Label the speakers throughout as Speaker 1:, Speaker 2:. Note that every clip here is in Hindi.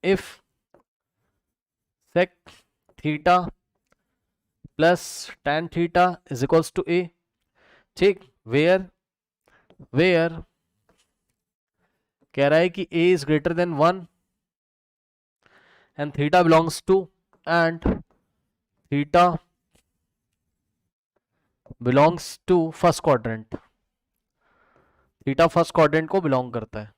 Speaker 1: If sec theta plus tan theta is equals to a, ठीक, वेयर कह रहा है कि a is greater than 1 and theta belongs to first quadrant, theta first quadrant को बिलोंग करता है।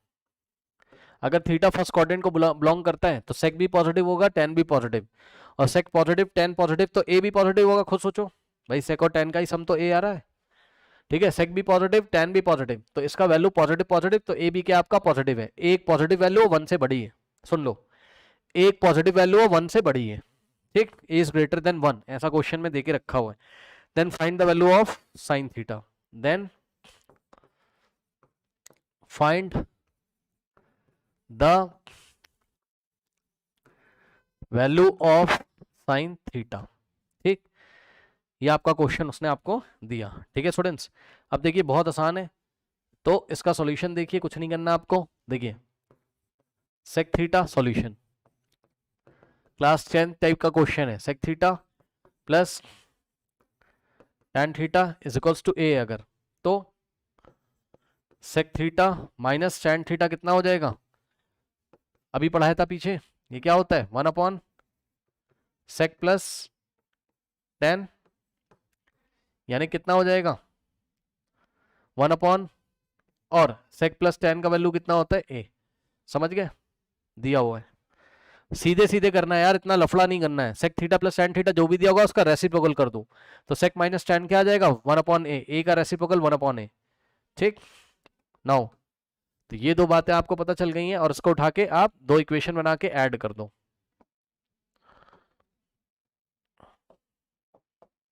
Speaker 1: अगर थीटा फर्स्ट क्वाड्रेंट को बिलोंग करता है तो सेक भी पॉजिटिव होगा, टेन भी पॉजिटिव, और सेक पॉजिटिव टेन पॉजिटिव तो ए भी पॉजिटिव होगा। खुद सोचो भाई, सेक और टेन का ही सम तो ए आ रहा है, ठीक है। सेक भी पॉजिटिव, टेन भी पॉजिटिव, तो इसका वैल्यू पॉजिटिव पॉजिटिव, तो ए भी क्या आपका पॉजिटिव है। एक पॉजिटिव वैल्यू 1 से बड़ी है, सुन लो, एक पॉजिटिव वैल्यू 1 से बड़ी है, ठीक। ए इज ग्रेटर देन 1, ऐसा क्वेश्चन में देके रखा हुआ है। Then find the value of sine theta, then find the value of sine theta, ठीक। ये आपका क्वेश्चन उसने आपको दिया, ठीक है स्टूडेंट्स। अब देखिए बहुत आसान है, तो इसका सॉल्यूशन देखिए, कुछ नहीं करना आपको। देखिए sec theta solution, class 10 type का क्वेश्चन है। Sec theta plus tan theta is equals to a, अगर तो sec theta minus tan theta कितना हो जाएगा, अभी पढ़ाया था पीछे, ये क्या होता है 1 अपॉन सेक प्लस tan, यानी कितना हो जाएगा 1 अपॉन, और सेक प्लस tan का वैल्यू कितना होता है ए, समझ गए, दिया हुआ है। सीधे सीधे करना है यार, इतना लफड़ा नहीं करना है। Sec theta plus tan theta जो भी दिया होगा उसका रेसिप्रोकल कर दो, तो सेक माइनस tan क्या आ जाएगा 1 अपॉन ए का रेसिप्रोकल 1 अपॉन ए, ठीक। नाउ तो ये दो बातें आपको पता चल गई हैं, और इसको उठा के आप दो इक्वेशन बना के ऐड कर दो।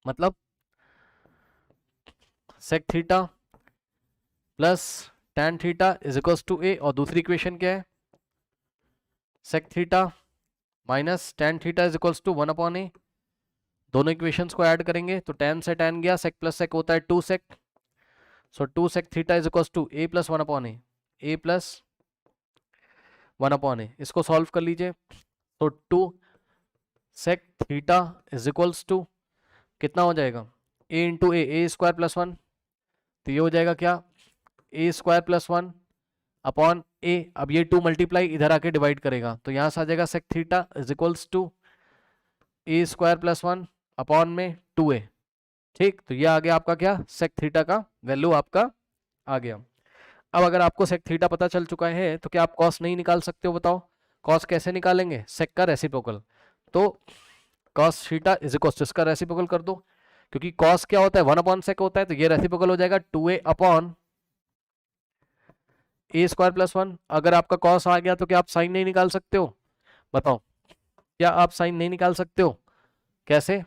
Speaker 1: मतलब sec theta plus tan theta is equals to a, और दूसरी इक्वेशन क्या है sec theta minus tan theta is equals to 1 upon a. दोनों इक्वेशंस को ऐड करेंगे तो tan से tan गया, सेक प्लस सेक होता है 2 sec, so 2 sec theta is equals to a plus 1 upon a plus 1 upon a. इसको सॉल्व कर लीजिए, तो 2 sec theta is equals to कितना हो जाएगा a into a square plus 1, तो ये हो जाएगा क्या a square plus 1 upon a. अब ये 2 मल्टीप्लाई इधर आके डिवाइड करेगा, तो यहां से आ जाएगा sec theta is equals to a square plus 1 upon में 2a, ठीक। तो ये आ गया आपका क्या सेक थीटा का वैल्यू आपका आ गया। अब अगर आपको सेक थीटा पता चल चुका है तो क्या आप कॉस नहीं निकाल सकते हो, बताओ कॉस कैसे निकालेंगे, सेक का रेसिप्रोकल, तो cos theta is equal to इसका रेसिप्रोकल कर दो, क्योंकि कॉस क्या होता है 1 अपॉन सेक होता है, तो ये रेसिप्रोकल हो जाएगा 2a upon a square plus 1। अगर आपका कॉस आ गया तो क्या आप साइन नहीं निकाल सकते हो, बताओ क्या आप साइन नहीं निकाल सकते हो, कैसे।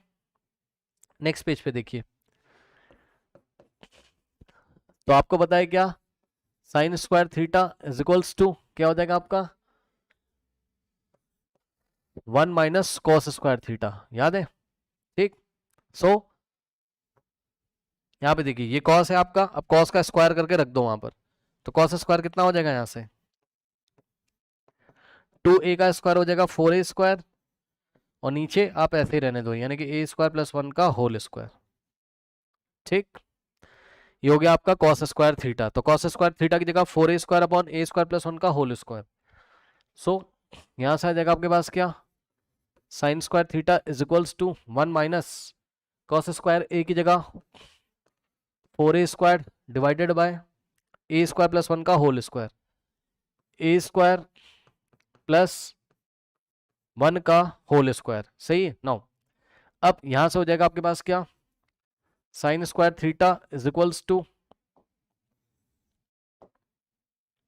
Speaker 1: नेक्स्ट पेज पे देखिए, तो आपको बताया क्या sine square theta is equals to क्या हो जाएगा आपका 1 माइनस कॉस स्क्वायर थीटा, याद है, ठीक। सो यहाँ पे देखिए ये कॉस है आपका, अब कॉस का स्क्वायर करके रख दो वहां पर, तो कॉस स्क्वायर कितना हो जाएगा यहाँ से 2a का स्क्वायर हो जाएगा 4a स्क्वायर, और नीचे आप ऐसे ही रहने दो, यानी कि ए स्क्वायर प्लस 1 का होल स्क्वायर, ठीक। ये हो गया आपका कॉस स्क्वायर थीटा, तो कॉस स्क्वायर थीटा की जगह 4a square upon a square plus 1 का होल स्क्वायर। सो यहां से आ जाएगा आपके पास क्या sine square theta is equals to 1 minus cos square a की जगह 4a square divided by a square plus 1 का whole square, a square plus 1 का होल स्क्वायर, सही है। नाउ अब यहां से हो जाएगा आपके पास क्या sine square theta is equals to,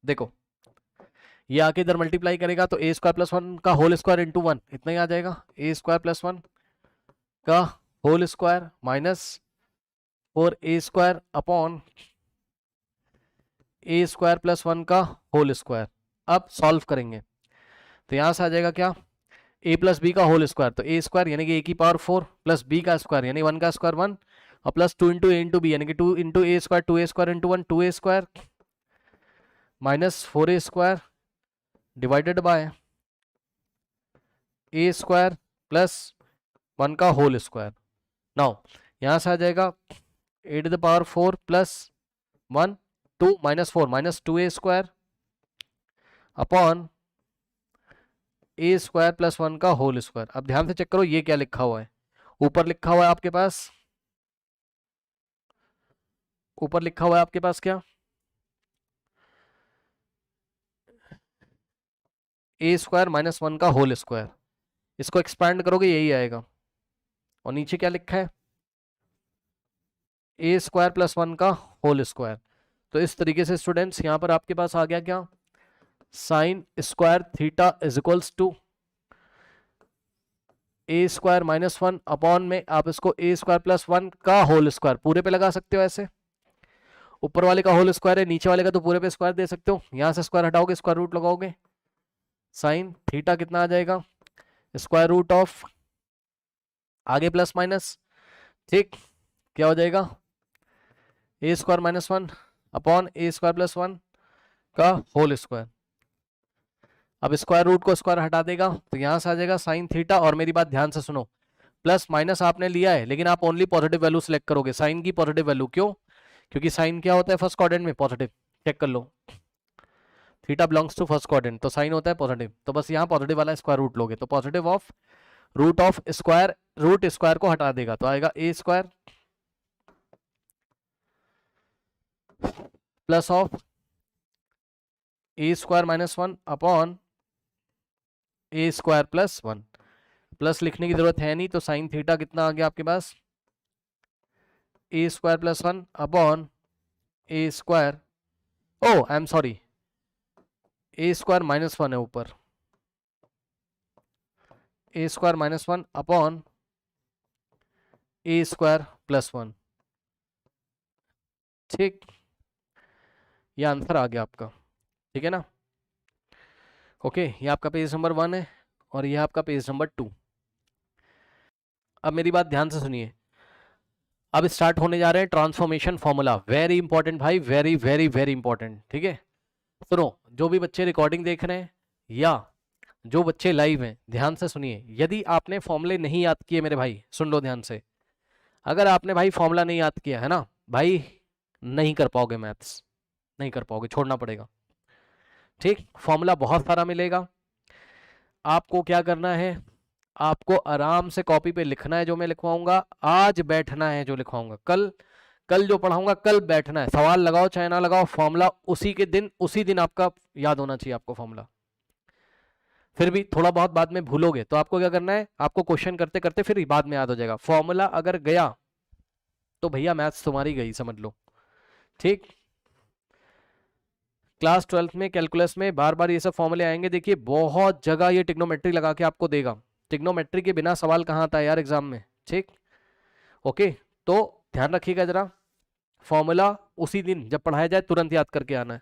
Speaker 1: देखो ये आके इधर मल्टीप्लाई करेगा तो ए स्क्वायर प्लस 1 का होल स्क्वायर इंटू 1, इतना ही आ जाएगा ए स्क्वायर प्लस 1 का whole square minus 4a square upon a square plus 1 का होल स्क्वायर। अब सॉल्व करेंगे तो यहां से आ जाएगा क्या a प्लस बी का होल स्क्वायर, तो ए स्क्वायर यानी कि a की पावर 4 प्लस b का स्क्वायर यानी 1 का स्क्वायर 1, और प्लस 2 इंटू ए इंटू बी यानी कि 2 into a square 2a square into 1 2a square minus 4a square divided by a square plus 1 का होल स्क्वायर। नाउ यहां से आ जाएगा ए to the power 4 plus 1 2 minus 4 minus 2a square upon a square plus 1 का होल स्क्वायर। अब ध्यान से चेक करो ये क्या लिखा हुआ है, ऊपर लिखा हुआ है आपके पास, ऊपर लिखा हुआ है आपके पास क्या, ए स्क्वायर माइनस 1 का होल स्क्वायर। इसको एक्सपैंड करोगे यही आएगा, और नीचे क्या लिखा है, ए स्क्वायर प्लस 1 का होल स्क्वायर। तो इस तरीके से स्टूडेंट्स यहां पर आपके पास आ गया क्या, sine square theta is equals to a square minus 1 upon में आप इसको ए स्क्वायर प्लस 1 का होल स्क्वायर पूरे पे लगा सकते हो, ऐसे ऊपर वाले का होल स्क्वायर है, नीचे वाले का तो पूरे पे स्क्वायर दे सकते हो। यहां से स्क्वायर हटाओगे, स्क्वायर रूट लगाओगे, साइन थीटा कितना आ जाएगा, स्क्वायर रूट ऑफ आगे प्लस माइनस, ठीक, क्या हो जाएगा, ए square minus 1 upon a square plus 1 का होल स्क्वायर। अब स्क्वायर रूट को स्क्वायर हटा देगा तो यहां से आ जाएगा साइन थीटा। और मेरी बात ध्यान से सुनो, प्लस माइनस आपने लिया है लेकिन आप ओनली पॉजिटिव वैल्यू सिलेक्ट करोगे, साइन की पॉजिटिव वैल्यू। क्यों, क्योंकि साइन क्या होता है फर्स्ट क्वाड्रेंट में, पॉजिटिव। चेक कर लो, theta belongs to first quadrant, तो साइन होता है पॉजिटिव, तो बस यहाँ पॉजिटिव वाला स्क्वायर रूट लोगे तो positive of root of square, root square को हटा देगा तो आएगा a square plus of a square minus 1 upon a square plus 1। Plus लिखने की जरूरत है नहीं, तो साइन थीटा कितना आ गया आपके पास, a square plus 1 upon a square, oh I am sorry, a square minus 1 है ऊपर, a square minus 1 upon a square plus 1। ठीक, ये आंसर आ गया आपका, ठीक है ना। ओके, ये आपका पेज नंबर 1 है और ये आपका पेज नंबर 2। अब मेरी बात ध्यान से सुनिए, अब स्टार्ट होने जा रहे हैं ट्रांसफॉर्मेशन फॉर्मूला। वेरी इंपॉर्टेंट भाई, वेरी वेरी वेरी इंपॉर्टेंट, ठीक है। सुनो, जो भी बच्चे रिकॉर्डिंग देख रहे हैं या जो बच्चे लाइव हैं, ध्यान से सुनिए। यदि आपने फॉर्मूले नहीं याद किए मेरे भाई, सुन लो ध्यान से, अगर आपने भाई फॉर्मूला नहीं याद किया है ना भाई, नहीं कर पाओगे मैथ्स, नहीं कर पाओगे, छोड़ना पड़ेगा। ठीक, फॉर्मूला बहुत सारा मिलेगा, आपको क्या करना है, आपको आराम से कॉपी पे लिखना है जो मैं लिखवाऊंगा, आज बैठना है जो लिखवाऊंगा, कल जो पढ़ाऊंगा कल बैठना है, सवाल लगाओ चाहे ना लगाओ, फॉर्मूला उसी दिन आपका याद होना चाहिए आपको फॉर्मूला। फिर भी थोड़ा बहुत बाद में भूलोगे तो आपको क्या करना है, आपको क्वेश्चन करते करते फिर बाद में याद हो जाएगा। फॉर्मूला अगर गया तो भैया मैथ्स तुम्हारी गई, समझ लो। ठीक, क्लास 12th में कैलकुलस में बार बार ये सब फॉर्मूले आएंगे। देखिए बहुत जगह ये ट्रिग्नोमेट्री लगा के आपको देगा, ट्रिग्नोमेट्री के बिना सवाल कहाँ आता है यार एग्जाम में। ठीक, ओके, तो ध्यान रखिएगा जरा, फॉर्मूला उसी दिन जब पढ़ाया जाए तुरंत याद करके आना है।